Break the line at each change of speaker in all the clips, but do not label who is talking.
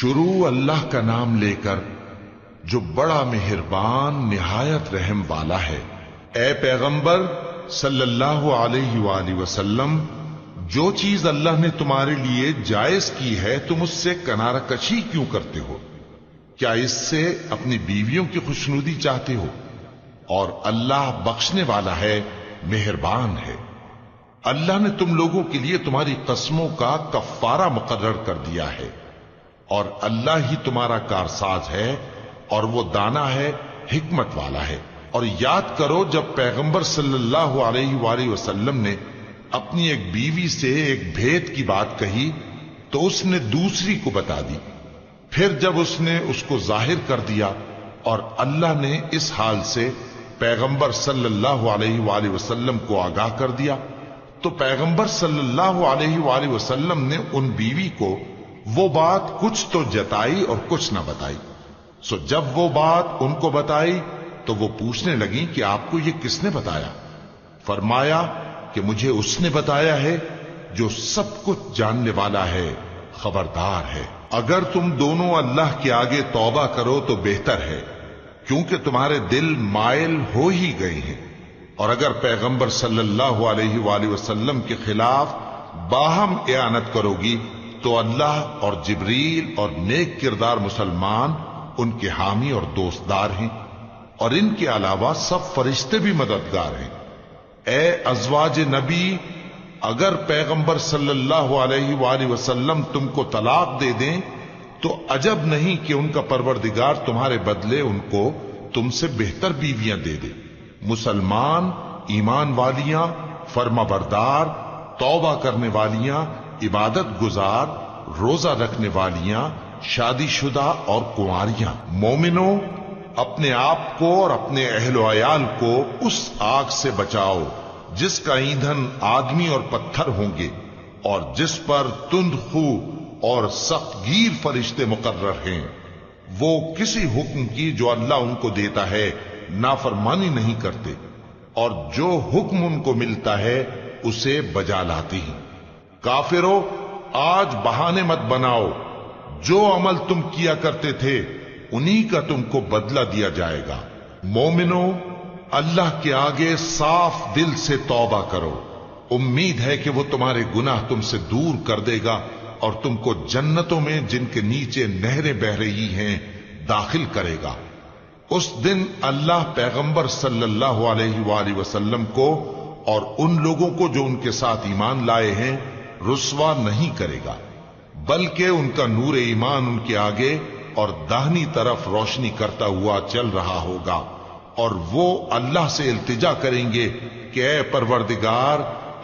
شروع اللہ کا نام لے کر جو بڑا مہربان نہایت رحم والا ہے۔ اے پیغمبر صلی اللہ علیہ وآلہ وسلم، جو چیز اللہ نے تمہارے لیے جائز کی ہے تم اس سے کنارہ کشی کیوں کرتے ہو؟ کیا اس سے اپنی بیویوں کی خوشنودی چاہتے ہو؟ اور اللہ بخشنے والا ہے، مہربان ہے۔ اللہ نے تم لوگوں کے لیے تمہاری قسموں کا کفارہ مقرر کر دیا ہے، اور اللہ ہی تمہارا کارساز ہے اور وہ دانا ہے، حکمت والا ہے۔ اور یاد کرو جب پیغمبر صلی اللہ علیہ وآلہ وسلم نے اپنی ایک بیوی سے ایک بھید کی بات کہی تو اس نے دوسری کو بتا دی، پھر جب اس نے اس کو ظاہر کر دیا اور اللہ نے اس حال سے پیغمبر صلی اللہ علیہ وآلہ وسلم کو آگاہ کر دیا تو پیغمبر صلی اللہ علیہ وآلہ وسلم نے ان بیوی کو وہ بات کچھ تو جتائی اور کچھ نہ بتائی۔ سو جب وہ بات ان کو بتائی تو وہ پوچھنے لگیں کہ آپ کو یہ کس نے بتایا؟ فرمایا کہ مجھے اس نے بتایا ہے جو سب کچھ جاننے والا ہے، خبردار ہے۔ اگر تم دونوں اللہ کے آگے توبہ کرو تو بہتر ہے، کیونکہ تمہارے دل مائل ہو ہی گئے ہیں۔ اور اگر پیغمبر صلی اللہ علیہ وآلہ وسلم کے خلاف باہم اعانت کرو گی تو اللہ اور جبریل اور نیک کردار مسلمان ان کے حامی اور دوستدار ہیں، اور ان کے علاوہ سب فرشتے بھی مددگار ہیں۔ اے ازواج نبی، اگر پیغمبر صلی اللہ علیہ وآلہ وسلم تم کو طلاق دے دیں تو عجب نہیں کہ ان کا پروردگار تمہارے بدلے ان کو تم سے بہتر بیویاں دے دے، مسلمان، ایمان والیاں، فرما بردار، توبہ کرنے والیاں، عبادت گزار، روزہ رکھنے والیاں، شادی شدہ اور کنواریاں۔ مومنوں، اپنے آپ کو اور اپنے اہل و عیال کو اس آگ سے بچاؤ جس کا ایندھن آدمی اور پتھر ہوں گے، اور جس پر تند خو اور سخت گیر فرشتے مقرر ہیں۔ وہ کسی حکم کی جو اللہ ان کو دیتا ہے نافرمانی نہیں کرتے، اور جو حکم ان کو ملتا ہے اسے بجا لاتے ہیں۔ کافرو، آج بہانے مت بناؤ، جو عمل تم کیا کرتے تھے انہی کا تم کو بدلہ دیا جائے گا۔ مومنو، اللہ کے آگے صاف دل سے توبہ کرو، امید ہے کہ وہ تمہارے گناہ تم سے دور کر دے گا اور تم کو جنتوں میں جن کے نیچے نہریں بہ رہی ہیں داخل کرے گا۔ اس دن اللہ پیغمبر صلی اللہ علیہ وآلہ وسلم کو اور ان لوگوں کو جو ان کے ساتھ ایمان لائے ہیں رسوا نہیں کرے گا، بلکہ ان کا نور ایمان ان کے آگے اور داہنی طرف روشنی کرتا ہوا چل رہا ہوگا، اور وہ اللہ سے التجا کریں گے کہ اے پروردگار،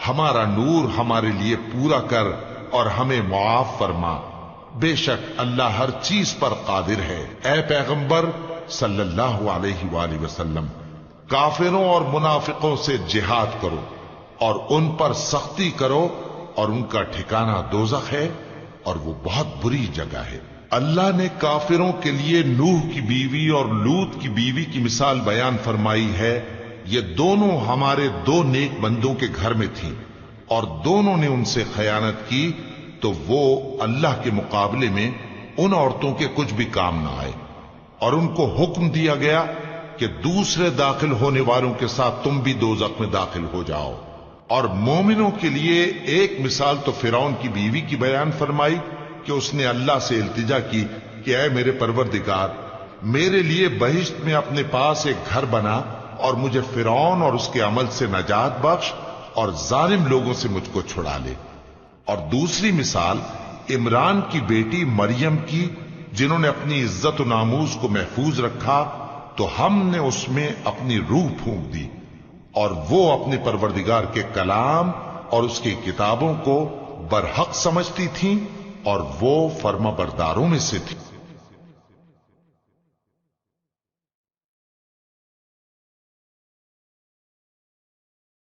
ہمارا نور ہمارے لیے پورا کر اور ہمیں معاف فرما، بے شک اللہ ہر چیز پر قادر ہے۔ اے پیغمبر صلی اللہ علیہ وآلہ وسلم، کافروں اور منافقوں سے جہاد کرو اور ان پر سختی کرو، اور ان کا ٹھکانہ دوزخ ہے اور وہ بہت بری جگہ ہے۔ اللہ نے کافروں کے لیے نوح کی بیوی اور لوط کی بیوی کی مثال بیان فرمائی ہے۔ یہ دونوں ہمارے دو نیک بندوں کے گھر میں تھیں، اور دونوں نے ان سے خیانت کی تو وہ اللہ کے مقابلے میں ان عورتوں کے کچھ بھی کام نہ آئے، اور ان کو حکم دیا گیا کہ دوسرے داخل ہونے والوں کے ساتھ تم بھی دوزخ میں داخل ہو جاؤ۔ اور مومنوں کے لیے ایک مثال تو فرعون کی بیوی کی بیان فرمائی کہ اس نے اللہ سے التجا کی کہ اے میرے پروردگار، میرے لیے بہشت میں اپنے پاس ایک گھر بنا اور مجھے فرعون اور اس کے عمل سے نجات بخش اور ظالم لوگوں سے مجھ کو چھڑا لے۔ اور دوسری مثال عمران کی بیٹی مریم کی، جنہوں نے اپنی عزت و ناموس کو محفوظ رکھا تو ہم نے اس میں اپنی روح پھونک دی، اور وہ اپنے پروردگار کے کلام اور اس کی کتابوں کو برحق سمجھتی تھیں، اور وہ فرما برداروں میں سے تھی۔